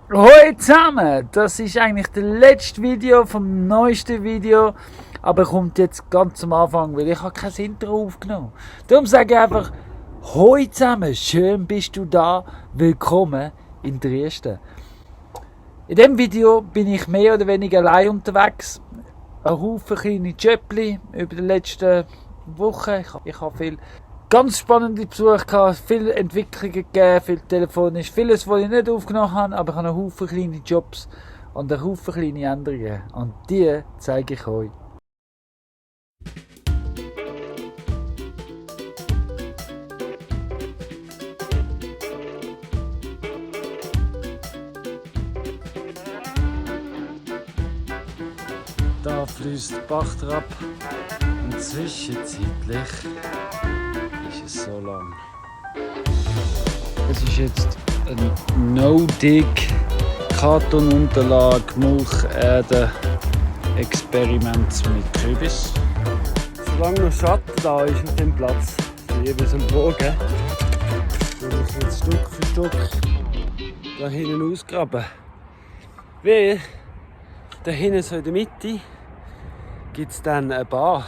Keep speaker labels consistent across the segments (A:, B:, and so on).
A: Hallo zusammen! Das ist eigentlich das letzte Video vom neuesten Video, aber kommt jetzt ganz am Anfang, weil ich habe kein Intro aufgenommen. Darum sage ich einfach Hallo zusammen, schön bist du da, willkommen in Dresden. In diesem Video bin ich mehr oder weniger allein unterwegs. Ein Haufen kleine Jöppli über die letzten Wochen. Ich habe viel ganz spannende Besuche gehabt, viele Entwicklungen gegeben, viel telefonisch, vieles, was ich nicht aufgenommen habe, aber ich habe einen Haufen kleine Jobs und einen Haufen kleine Änderungen. Und die zeige ich euch. Da fließt der Bach ab und zwischenzeitlich ist es so lang. Es ist jetzt ein No-Dig Kartonunterlage Mulcherde Experiment mit Kürbis. Solange noch Schatten da ist auf dem Platz, für jeweils einen Bogen, würde ich jetzt Stück für Stück da hinten ausgraben. Weil da hinten so in der Mitte gibt es dann eine Bar.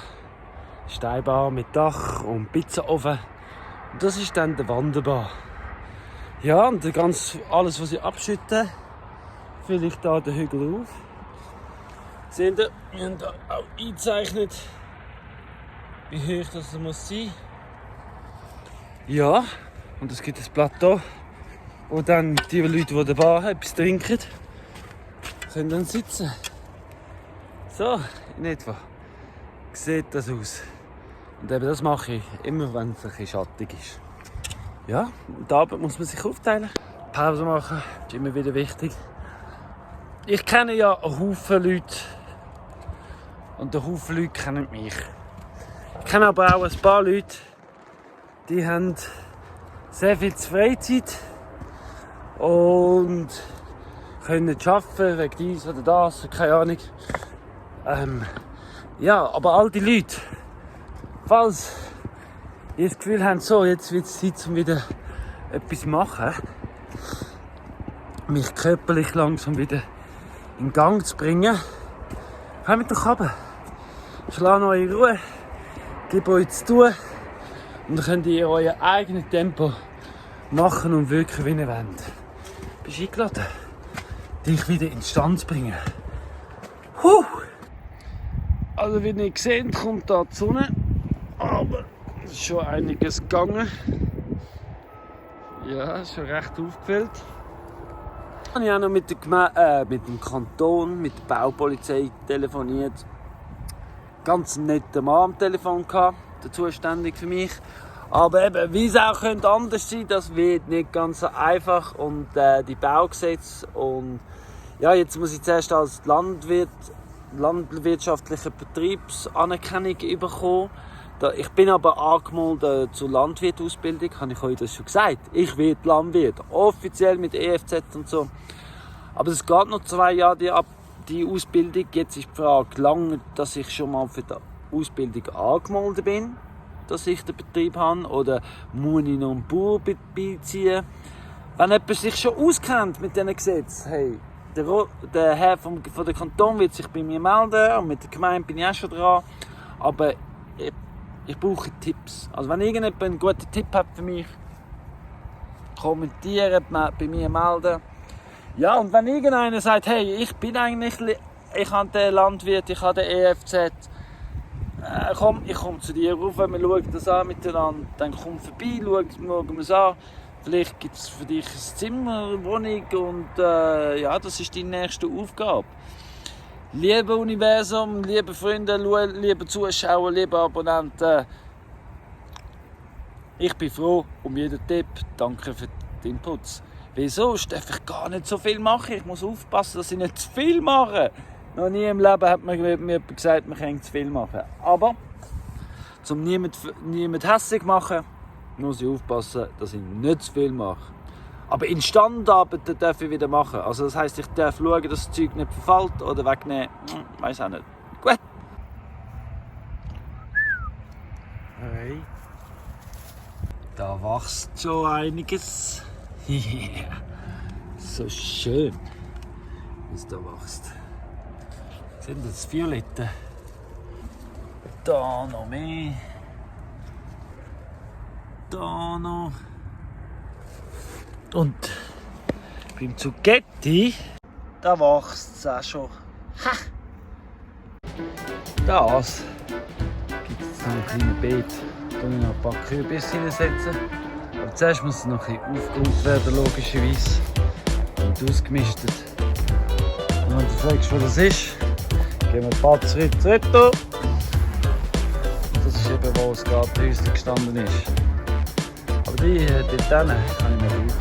A: Steinbar mit Dach und Pizzaofen. Und das ist dann der Wanderbar. Ja, und alles, was ich abschütte, fülle ich da den Hügel auf. Seht ihr, wir haben da auch eingezeichnet, wie hoch das muss sein. Ja, und es gibt ein Plateau, wo dann die Leute, die da Bar haben, etwas trinken, können dann sitzen. So, in etwa sieht das aus. Und eben das mache ich immer, wenn es ein bisschen schattig ist. Ja, und die Arbeit muss man sich aufteilen. Pause machen ist immer wieder wichtig. Ich kenne ja einen Haufen Leute. Und ein Haufen Leute kennen mich. Ich kenne aber auch ein paar Leute, die haben sehr viel Freizeit und können arbeiten wegen dies oder das, keine Ahnung. Ja, aber all die Leute, falls ihr das Gefühl habt, so, jetzt wird es Zeit, um wieder etwas zu machen, mich körperlich langsam wieder in Gang zu bringen, kommt doch runter. Ich lasse euch in Ruhe, gebe euch zu tun und dann könnt ihr euer eigenes Tempo machen und wirken, wie ihr wollt. Bist du eingeladen, dich wieder in Stand zu bringen. Also wie ihr seht, kommt da die Sonne, aber es ist schon einiges gegangen. Ja, ist schon recht aufgefüllt. Ich habe auch noch mit dem Kanton, mit der Baupolizei telefoniert. Ganz netter Mann am Telefon gehabt, der zuständig für mich. Aber eben, wie es auch anders sein könnte, das wird nicht ganz so einfach. Und die Baugesetze und ja, jetzt muss ich zuerst als landwirtschaftlicher Betriebsanerkennung bekommen. Ich bin aber angemeldet zur Landwirtausbildung, habe ich euch das schon gesagt. Ich werde Landwirt, offiziell mit EFZ und so. Aber es geht noch 2 Jahre die Ausbildung. Jetzt ist die Frage, lange, dass ich schon mal für die Ausbildung angemeldet bin, dass ich den Betrieb habe, oder muss ich noch einen Bauer beiziehen? Wenn jemand sich schon auskennt mit diesen Gesetzen, hey, der Herr von der Kanton wird sich bei mir melden und mit der Gemeinde bin ich auch schon dran. Aber ich brauche Tipps. Also wenn irgendjemand einen guten Tipp hat für mich, kommentieren, bei mir melden. Ja, und wenn irgendeiner sagt, hey, ich habe den Landwirt, ich habe den EFZ, komm, ich komme zu dir rauf, wir schauen das an miteinander, dann komm vorbei, schauen wir es an. Vielleicht gibt es für dich ein Zimmer, eine Wohnung und ja, das ist deine nächste Aufgabe. Liebe Universum, liebe Freunde, liebe Zuschauer, liebe Abonnenten, ich bin froh um jeden Tipp. Danke für den Input. Wieso? Ich darf gar nicht so viel machen. Ich muss aufpassen, dass ich nicht zu viel mache. Noch nie im Leben hat mir jemand gesagt, man kann zu viel machen. Aber, um niemand hässlich zu machen, muss ich aufpassen, dass ich nicht zu viel mache. Aber Instandarbeit darf ich wieder machen. Also das heisst, ich darf schauen, dass das Zeug nicht verfällt oder wegnehmen. Weiss auch nicht. Gut. Hey. Da wächst schon einiges. Yeah. So schön, wie es da wächst. Seht ihr das Violette? Da noch mehr. Da noch. Und beim Zucchetti, da wächst es auch schon. Ha! Das gibt es noch ein kleines Beet. Da kann ich noch ein paar Kürbisse hineinsetzen. Aber zuerst muss es noch ein bisschen aufgeräumt werden, logischerweise. Und ausgemistet. Und wenn du fragst, wo das ist, gehen wir ein paar Schritte zurück. Das ist eben, wo es gerade bei uns gestanden ist. Aber die dort hinten kann ich mir brauchen.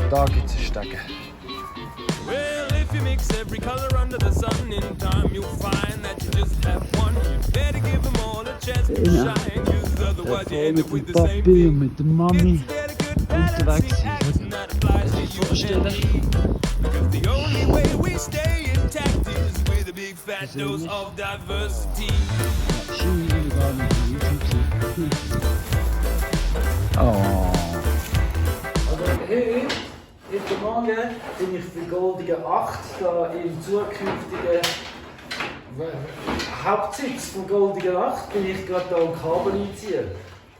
A: Und da gibt es einen Stegen.
B: Well, if you mix every color under the sun, in time you'll find that you just have one. You better give them all a chance to shine, 'cause otherwise you end up with the same
A: Papi und
B: thing.
A: mit der Mami
B: It's there to good
A: unterwegs
B: balance,
A: sind.
B: not applies to you
A: Vorstellen.
B: because the only way we stay intact is with a big fat dose of diversity.
A: Oh. Also heute Morgen bin ich für Goldige 8 da im zukünftigen Hauptsitz von Goldige 8 bin ich gerade da am Kabel einziehen.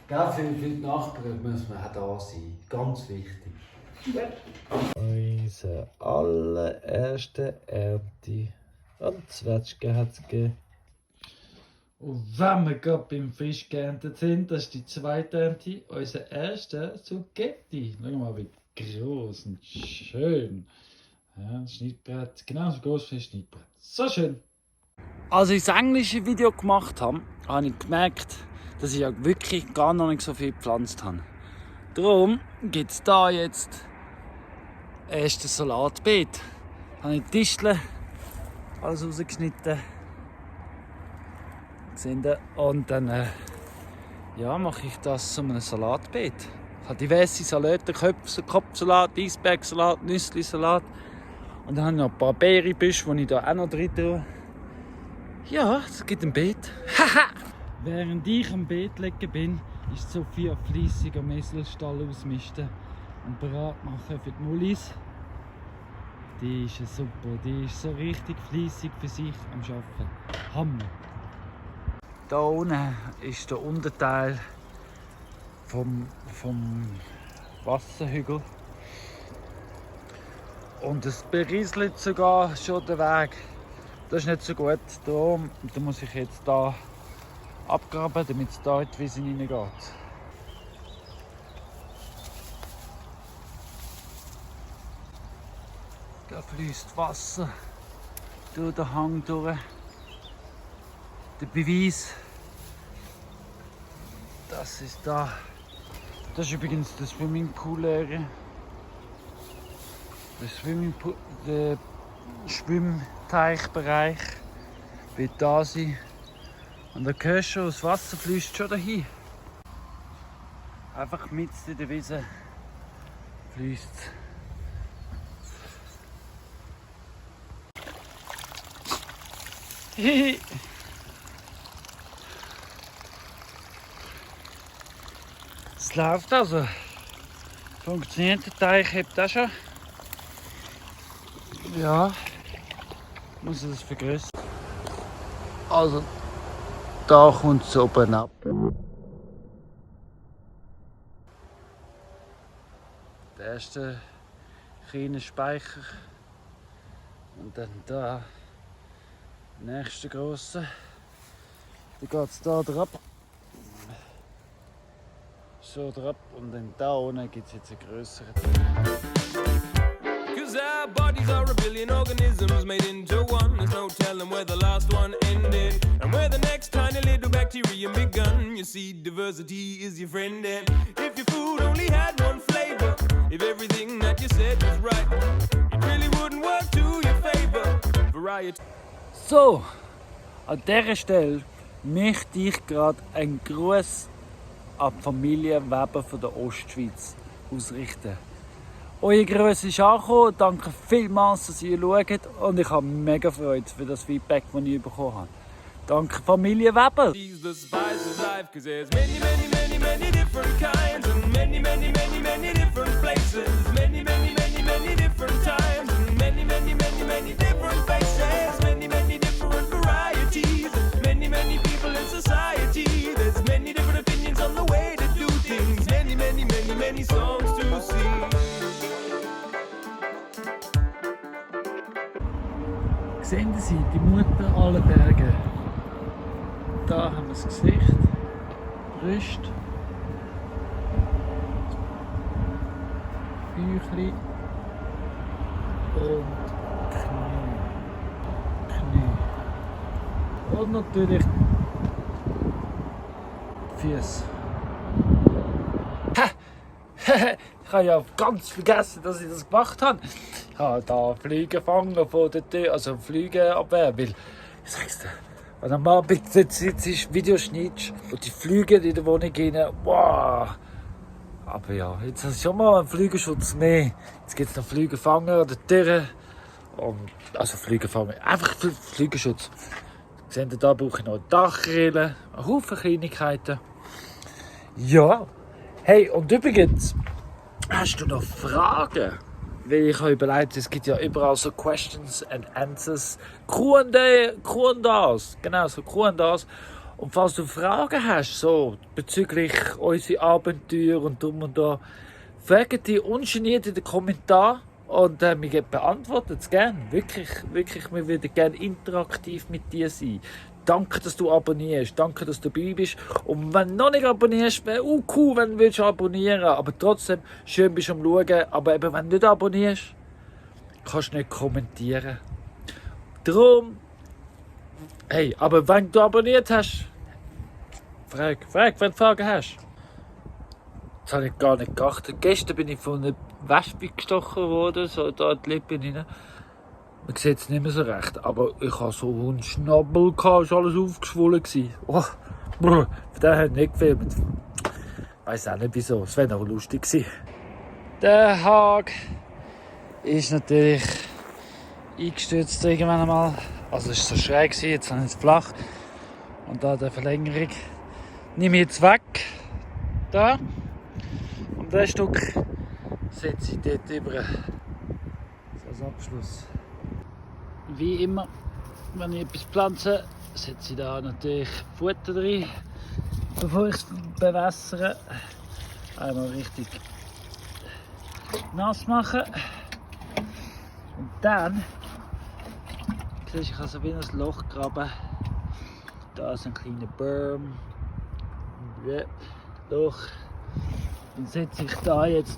A: Gell, für die Nachbarn muss man auch da sein. Ganz wichtig. Unsere allererste Ernte an Zwetschgen hat es gegeben. Und wenn wir gerade beim Fisch geerntet sind, das ist die zweite Ernte, unser erster Zucchetti. Schau mal, wie groß und schön. Ja, das Schnittbrett, genauso groß wie ein Schnittbrett. So schön. Als ich das englische Video gemacht habe, habe ich gemerkt, dass ich ja wirklich gar noch nicht so viel gepflanzt habe. Darum gibt es da jetzt erst ein Salatbeet. Da habe ich die Disteln alles rausgeschnitten. Und dann ja, mache ich das zu einem Salatbeet. Ich habe diverse Salate, Kopfsalat, Eisbergsalat, Nüsslisalat. Und dann habe ich noch ein paar Beerenbüsche, die ich da auch noch drin tue. Ja, es gibt ein Beet. Während ich am Beet legen bin, ist Sophia fleissig am Eselstall ausmisten und bereit machen für die Mullis. Die ist super, die ist so richtig fleissig für sich am Arbeiten. Hammer! Da unten ist der Unterteil vom Wasserhügel. Und es berieselt sogar schon den Weg. Das ist nicht so gut. Da muss ich jetzt da abgraben, damit es da in die Wiese reingeht. Da fließt Wasser durch den Hang durch. Der Beweis, das ist da. Das ist übrigens der Swimmingpool-Area. Der Schwimmteichbereich wird da sein. Und da hörst du schon, das Wasser fließt schon dahin. Einfach mitten in der Wiese fließt es. Hihi. Es läuft also. Funktioniert der Teich, hebt auch schon. Ja, muss ich das vergrößern. Also, da kommt es oben ab. Der erste kleine Speicher. Und dann da. Der nächste grosse. Dann geht es da drauf. So drauf. Und dann da unten gibt es jetzt einen grösseren.
B: Cause our bodies are a billion organisms made into one. There's no telling where the last one ended and where the next tiny little bacterium begun. You see, diversity is your friend, and if your food only had one flavor, if everything that you said was right, it really wouldn't work to your favor. Variety.
A: So, an dieser Stelle möchte ich gerade einen Gruß an die Familie Weber von der Ostschweiz ausrichten. Euer Gruß ist angekommen, danke vielmals, dass ihr schaut und ich habe mega Freude für das Feedback, das ich bekommen habe. Danke Familie Weber!
B: She's the spice of life, cause there's many, many, many, many different kinds and many, many, many, many different places. Many, many, many, many
A: Sehen Sie die Mutter aller Berge. Da haben wir das Gesicht, Brust, Bäuchli und Knie. Und natürlich die Füße. Ich habe ja ganz vergessen, dass ich das gemacht habe. Ich habe da Flüge gefangen von der Tür, also Flügeabwehr, weil, ich sag's dir, wenn du am Abend sitzt, Video schneidest und die Flüge in der Wohnung rein, wow. Aber ja, jetzt hast du schon mal einen Flügelschutz mehr. Jetzt gibt es noch Flügelfanger an der Tür. Und, also Flügelfanger, einfach Flügelschutz. Seht ihr, da brauche ich noch eine Dachrinne, einen Haufen Kleinigkeiten. Ja, hey, und übrigens, hast du noch Fragen? Weil ich habe überlegt, es gibt ja überall so Questions and Answers. Q&As, genau, so Q&As. Und falls du Fragen hast, so bezüglich unserer Abenteuer und drum und da, frag die ungeniert in den Kommentaren und wir beantworten es gerne. Wirklich, wirklich, wir würden gerne interaktiv mit dir sein. Danke, dass du abonnierst, danke, dass du dabei bist. Und wenn du noch nicht abonnierst, wäre cool, wenn du abonnieren willst. Aber trotzdem, schön bist du am Schauen. Aber eben, wenn du nicht abonnierst, kannst du nicht kommentieren. Darum, hey, aber wenn du abonniert hast, frag, wenn du Fragen hast. Das habe ich gar nicht geachtet. Gestern bin ich von einer Wespe gestochen worden, so da in die Lippe rein. Man sieht es nicht mehr so recht, aber ich hatte so einen Schnabel, es war alles aufgeschwollen. Oh, von dem hat nicht gefilmt. Ich weiss auch nicht wieso, es wäre noch lustig gewesen. Der Hag ist natürlich eingestürzt irgendwann einmal. Also es war so schräg, jetzt habe ich es flach. Und da die Verlängerung nehme ich jetzt weg. Da. Und das Stück setze ich dort über. So als Abschluss. Wie immer, wenn ich etwas pflanze, setze ich da natürlich Futter rein, bevor ich es bewässere. Einmal richtig nass machen. Und dann siehst du, ich kann so wie ein Loch graben. Da ist ein kleiner Burm. Loch. Dann setze ich da jetzt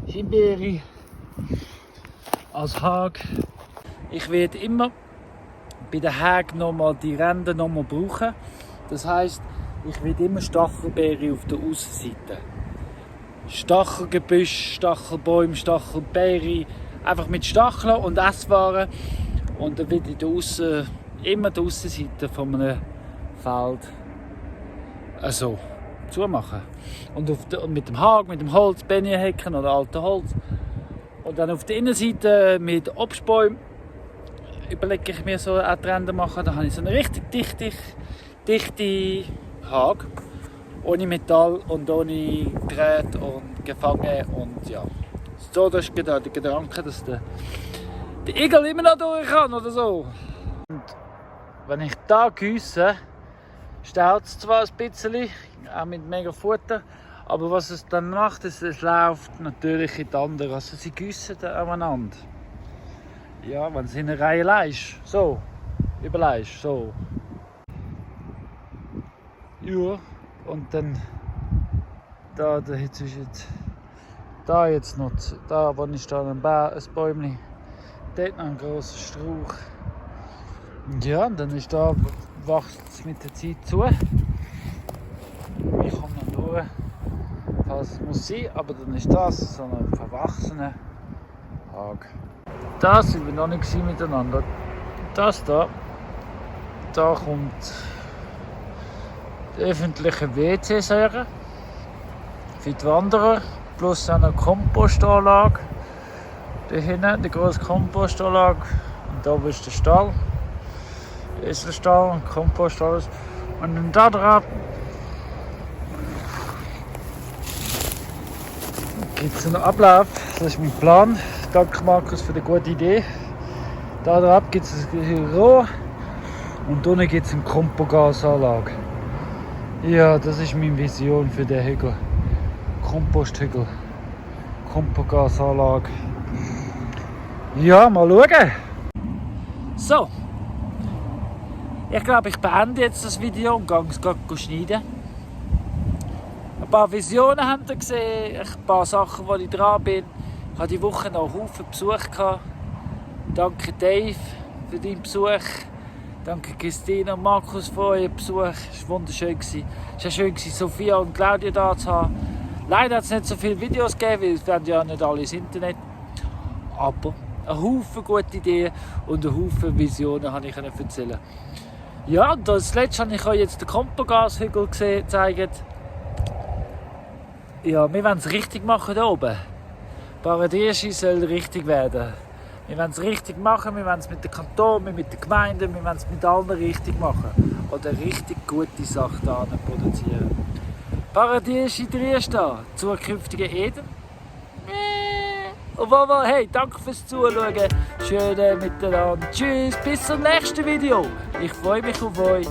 A: Himbeere als Hag. Ich werde immer bei der Hag nochmal die Ränder nochmal brauchen. Das heisst, ich werde immer Stachelbeere auf der Aussenseite. Stachelgebüsch, Stachelbäume, Stachelbeere. Einfach mit Stacheln und Esswaren. Und dann werde ich immer die Aussenseite von einem Feld also zumachen. Und mit dem Hag, mit dem Holz, Benjenhecken oder alten Holz. Und dann auf der Innenseite mit Obstbäumen überlege ich mir so eine Ränder machen. Dann habe ich so eine richtig dichte Hag. Ohne Metall und ohne Gerät und gefangen. Und ja, so das ist der Gedanke, dass der Igel immer noch durch kann oder so. Und wenn ich da gieße, staut es zwar ein bisschen, auch mit mega Futter. Aber was es dann macht, ist, es läuft natürlich in die andere. Also sie gießen aufeinander. Ja, wenn sie in einer Reihe leist. So. Überleist. So. Ja. Und dann da zwischen da jetzt noch. Da wo ich da ein Bäumchen. Dort noch ein grosser Strauch. Und ja, und dann ist da, wächst es mit der Zeit zu. Ich komme noch durch. Was es muss sein, aber dann ist das so ein verwachsener Hag. Das sind wir noch nicht miteinander. Das da kommt die öffentliche WC-Säure für die Wanderer, plus eine Kompostanlage. Da hinten die grosse Kompostanlage und da oben ist der Stall. Da ist der Stall, Kompost, alles. Und dann da drauf gibt es einen Ablauf, das ist mein Plan. Danke Markus für die gute Idee. Da drauf gibt es ein Rohr und unten gibt es eine Kompogasanlage. Ja, das ist meine Vision für den Hügel. Komposthügel. Kompogasanlage. Ja, mal schauen. So. Ich glaube, ich beende jetzt das Video und gehe es gerade schneiden. Ein paar Visionen habt ihr gesehen, ein paar Sachen, wo ich dran bin. Ich hatte die Woche noch einen Haufen Besuch gehabt. Danke Dave für deinen Besuch. Danke Christina und Markus für euren Besuch. Es war wunderschön. Es war schön, Sophia und Claudia da zu haben. Leider hat es nicht so viele Videos gegeben, weil es werden ja nicht alle ins Internet. Aber ein Haufen gute Ideen und ein Haufen Visionen habe ich erzählen. Ja, und als letztes habe ich euch jetzt den Kompogathügel gezeigt. Ja, wir wollen es richtig machen hier oben. Paradieschi soll richtig werden. Wir wollen es richtig machen, wir wollen es mit den Kantonen, mit den Gemeinden, wir wollen es mit allen richtig machen. Oder richtig gute Sachen hier produzieren. Paradieschi Triesta, zukünftige Eden. Und hey, danke fürs Zuschauen. Schön miteinander. Tschüss, bis zum nächsten Video. Ich freue mich auf euch.